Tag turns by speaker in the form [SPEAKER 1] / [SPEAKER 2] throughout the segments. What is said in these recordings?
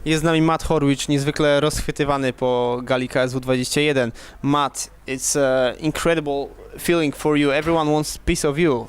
[SPEAKER 1] Jest z nami Matt Horwich, niezwykle rozchwytywany po gali KSW 21. Matt, it's an incredible feeling for you. Everyone wants a piece of you.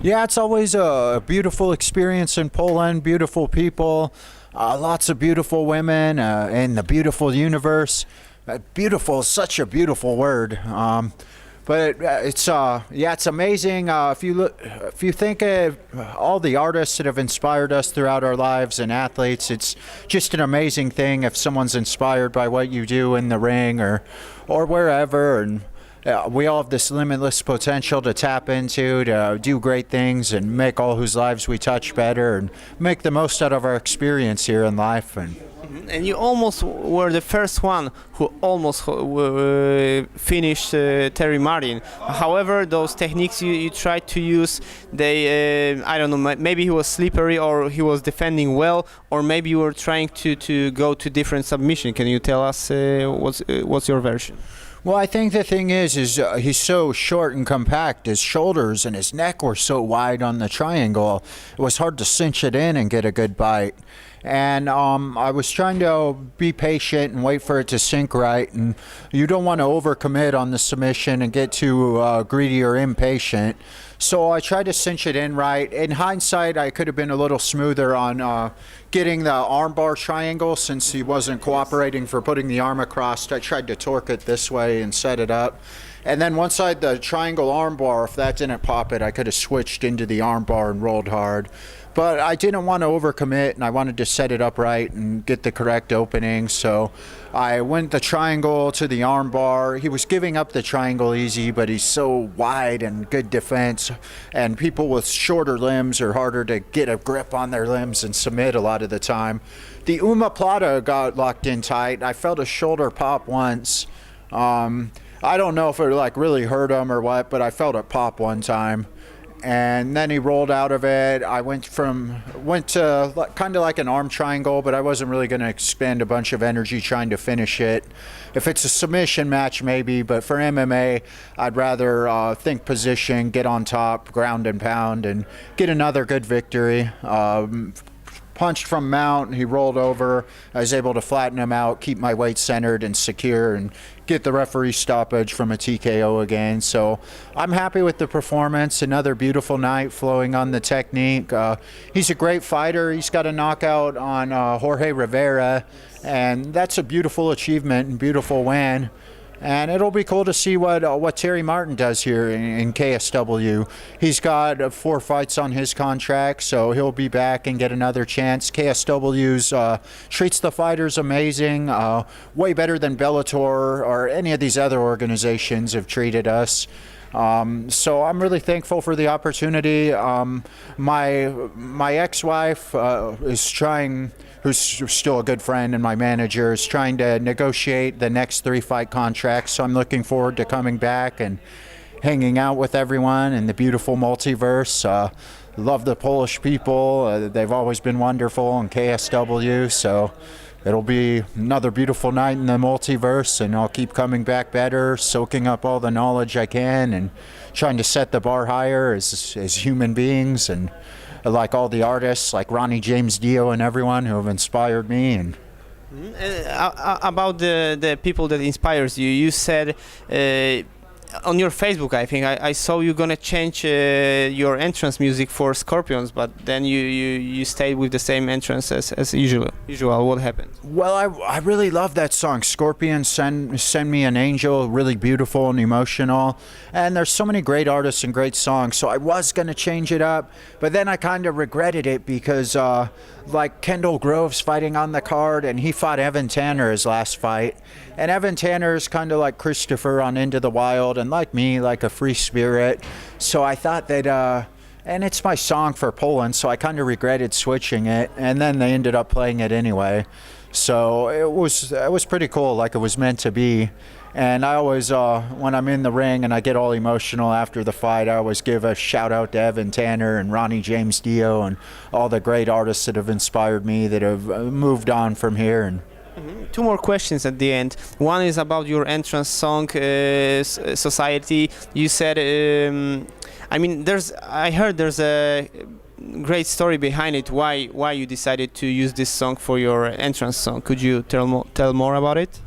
[SPEAKER 2] Yeah, it's always a beautiful experience in Poland, beautiful people, lots of beautiful women, and the beautiful universe. Beautiful is such a beautiful word. But it's amazing. If you think of all the artists that have inspired us throughout our lives and athletes, it's just an amazing thing if someone's inspired by what you do in the ring or wherever. And we all have this limitless potential to tap into, to do great things and make all whose lives we touch better and make the most out of our experience here in life.
[SPEAKER 1] And you almost were the first one who almost finished Terry Martin. However, those techniques you tried to use, they, I don't know, maybe he was slippery or he was defending well, or maybe you were trying to go to different submission. Can you tell us what's your version?
[SPEAKER 2] Well, I think the thing is he's so short and compact. His shoulders and his neck were so wide on the triangle. It was hard to cinch it in and get a good bite. And I was trying to be patient and wait for it to sink right. And you don't want to overcommit on the submission and get too greedy or impatient. So I tried to cinch it in right. In hindsight, I could have been a little smoother on getting the armbar triangle since he wasn't cooperating for putting the arm across. I tried to torque it this way and set it up. And then once I had the triangle armbar, if that didn't pop it, I could have switched into the armbar and rolled hard. But I didn't want to overcommit, and I wanted to set it up right and get the correct opening. So I went the triangle to the armbar. He was giving up the triangle easy, but he's so wide and good defense. And people with shorter limbs are harder to get a grip on their limbs and submit a lot of the time. The omoplata got locked in tight. I felt a shoulder pop once. I don't know if it really hurt him or what, but I felt it pop one time. And then he rolled out of it. I went to kind of like an arm triangle, but I wasn't really going to expend a bunch of energy trying to finish it. If it's a submission match, maybe, but for MMA, I'd rather think position, get on top, ground and pound, and get another good victory. Punched from mount, he rolled over. I was able to flatten him out, keep my weight centered and secure, and get the referee stoppage from a TKO again. So I'm happy with the performance. Another beautiful night flowing on the technique. He's a great fighter. He's got a knockout on Jorge Rivera, and that's a beautiful achievement and beautiful win. And it'll be cool to see what Terry Martin does here in KSW. He's got 4 fights on his contract, so he'll be back and get another chance. KSW's treats the fighters amazing, way better than Bellator or any of these other organizations have treated us. So I'm really thankful for the opportunity. My ex-wife is trying, who's still a good friend and my manager, is trying to negotiate the next 3 fight contracts. So I'm looking forward to coming back and hanging out with everyone in the beautiful multiverse. Love the Polish people. They've always been wonderful in KSW. So it'll be another beautiful night in the multiverse, and I'll keep coming back better, soaking up all the knowledge I can and trying to set the bar higher as human beings, and like all the artists like Ronnie James Dio and everyone who have inspired me. And
[SPEAKER 1] about the people that inspires you, you said on your Facebook, I think I saw you gonna change your entrance music for Scorpions, but then you stayed with the same entrance as usual. What happened?
[SPEAKER 2] Well, I really love that song. Scorpions, Send Me an Angel, really beautiful and emotional. And there's so many great artists and great songs, so I was gonna change it up, but then I kind of regretted it because like Kendall Grove's fighting on the card, and he fought Evan Tanner his last fight. And Evan Tanner is kind of like Christopher on Into the Wild, and like me, like a free spirit. So I thought that, and it's my song for Poland, so I kind of regretted switching it. And then they ended up playing it anyway. So it was pretty cool, like it was meant to be. And I always, when I'm in the ring and I get all emotional after the fight, I always give a shout out to Evan Tanner and Ronnie James Dio and all the great artists that have inspired me, that have moved on from here. And
[SPEAKER 1] 2 more questions at the end. One is about your entrance song, Society. You said, I heard there's a great story behind it. Why you decided to use this song for your entrance song? Could you tell more about it?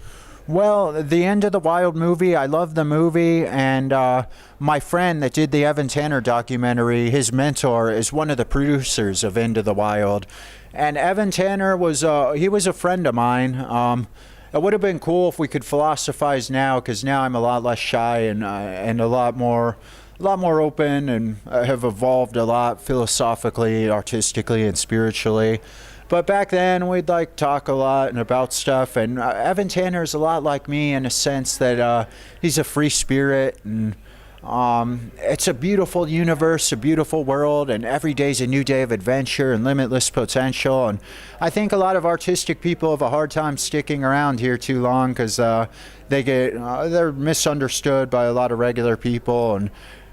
[SPEAKER 2] Well, the End of the Wild movie, I love the movie, and my friend that did the Evan Tanner documentary, his mentor, is one of the producers of End of the Wild. And Evan Tanner he was a friend of mine. It would have been cool if we could philosophize now, because now I'm a lot less shy and a lot more open, and have evolved a lot philosophically, artistically, and spiritually. But back then, we'd like talk a lot and about stuff. And Evan Tanner is a lot like me in a sense that he's a free spirit, and it's a beautiful universe, a beautiful world, and every day's a new day of adventure and limitless potential. And I think a lot of artistic people have a hard time sticking around here too long, because they're misunderstood by a lot of regular people, and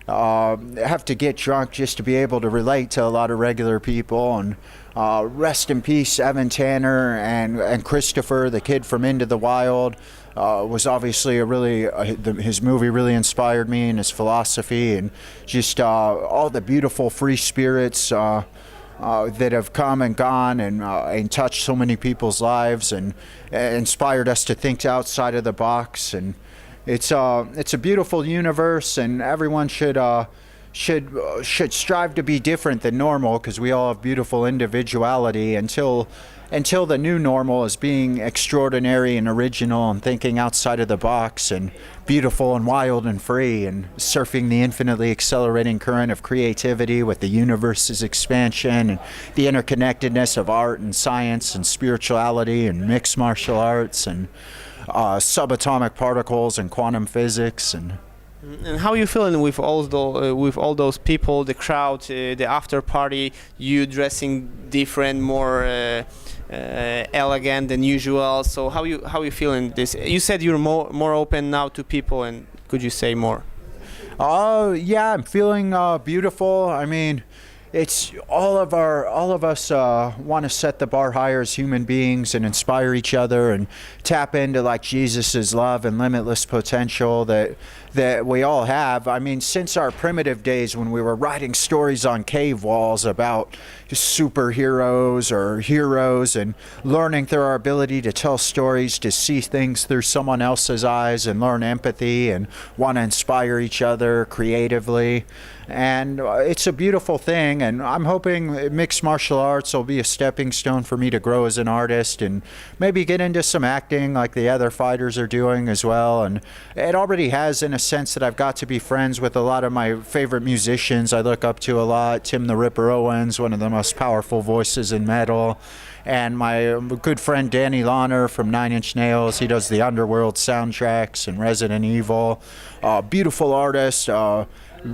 [SPEAKER 2] have to get drunk just to be able to relate to a lot of regular people. And rest in peace, Evan Tanner and Christopher, the kid from Into the Wild. Was obviously his movie really inspired me, and his philosophy, and just all the beautiful free spirits that have come and gone, and touched so many people's lives, and inspired us to think outside of the box. And it's a beautiful universe, and everyone should strive to be different than normal, because we all have beautiful individuality, until the new normal is being extraordinary and original, and thinking outside of the box, and beautiful and wild and free, and surfing the infinitely accelerating current of creativity with the universe's expansion, and the interconnectedness of art and science and spirituality and mixed martial arts, and subatomic particles and quantum physics.
[SPEAKER 1] And how are you feeling with all those people, the crowd, the after party, you dressing different, more elegant than usual? So how you feeling this? You said you're more open now to people, and could you say more?
[SPEAKER 2] Yeah, I'm feeling beautiful. I mean, it's all of us want to set the bar higher as human beings, and inspire each other, and tap into like Jesus's love and limitless potential that we all have. I mean, since our primitive days, when we were writing stories on cave walls about superheroes or heroes, and learning through our ability to tell stories, to see things through someone else's eyes, and learn empathy, and want to inspire each other creatively. And it's a beautiful thing, and I'm hoping mixed martial arts will be a stepping stone for me to grow as an artist, and maybe get into some acting like the other fighters are doing as well. And it already has, in a sense, that I've got to be friends with a lot of my favorite musicians I look up to a lot. Tim the Ripper Owens, one of the most powerful voices in metal, and my good friend Danny Lahner from 9 Inch Nails. He does the Underworld soundtracks and Resident Evil. Beautiful artist,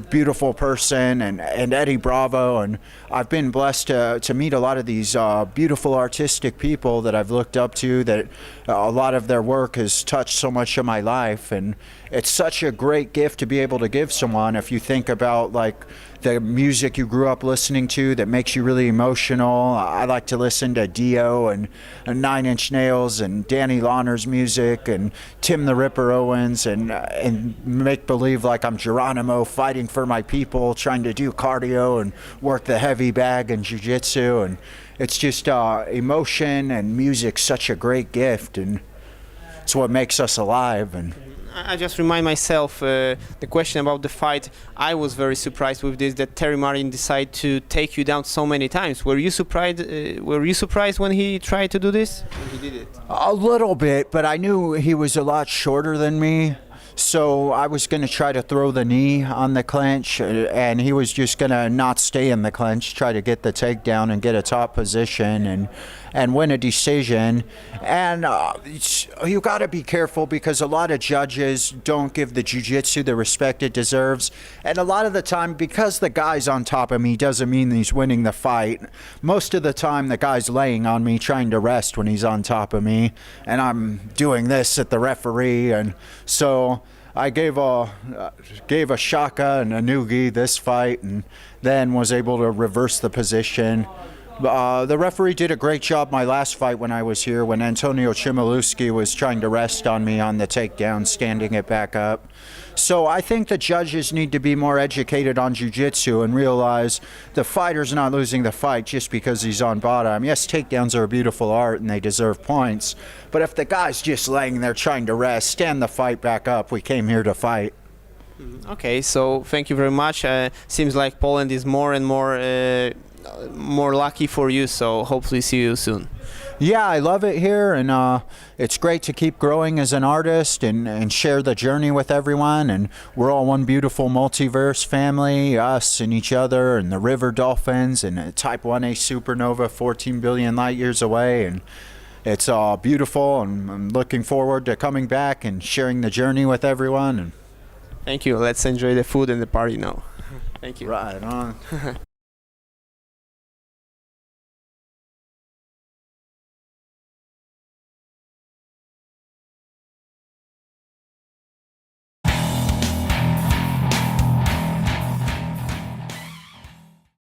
[SPEAKER 2] beautiful person, and Eddie Bravo. And I've been blessed to meet a lot of these beautiful artistic people that I've looked up to, that a lot of their work has touched so much of my life. And it's such a great gift to be able to give someone, if you think about like the music you grew up listening to that makes you really emotional. I like to listen to Dio and 9 Inch Nails and Danny Lahner's music, and Tim the Ripper Owens, and make believe like I'm Geronimo fighting for my people, trying to do cardio and work the heavy bag and jiu-jitsu. And it's just emotion and music, such a great gift, and it's what makes us alive. And
[SPEAKER 1] I just remind myself the question about the fight. I was very surprised with this, that Terry Martin decided to take you down so many times. Were you surprised? Were you surprised when he tried to do this? When he did it?
[SPEAKER 2] A little bit, but I knew he was a lot shorter than me. So I was going to try to throw the knee on the clinch, and he was just going to not stay in the clinch, try to get the takedown and get a top position and win a decision. And you got to be careful, because a lot of judges don't give the jiu-jitsu the respect it deserves. And a lot of the time, because the guy's on top of me doesn't mean he's winning the fight. Most of the time, the guy's laying on me, trying to rest when he's on top of me, and I'm doing this at the referee. And so I gave a shaka and a noogie this fight, and then was able to reverse the position. The referee did a great job my last fight when I was here, when Antonio Chmielewski was trying to rest on me on the takedown, standing it back up. So I think the judges need to be more educated on jiu-jitsu and realize the fighter's not losing the fight just because he's on bottom. Yes, takedowns are a beautiful art and they deserve points, but if the guy's just laying there trying to rest, stand the fight back up. We came here to fight.
[SPEAKER 1] Okay, so thank you very much. Seems like Poland is more and more lucky for you, so hopefully see you soon.
[SPEAKER 2] Yeah, I love it here, and it's great to keep growing as an artist and share the journey with everyone. And we're all one beautiful multiverse family, us and each other, and the river dolphins, and a Type 1a supernova 14 billion light years away. And it's beautiful, and I'm looking forward to coming back and sharing the journey with everyone. And
[SPEAKER 1] Thank you. Let's enjoy the food and the party now. Thank you.
[SPEAKER 2] right on.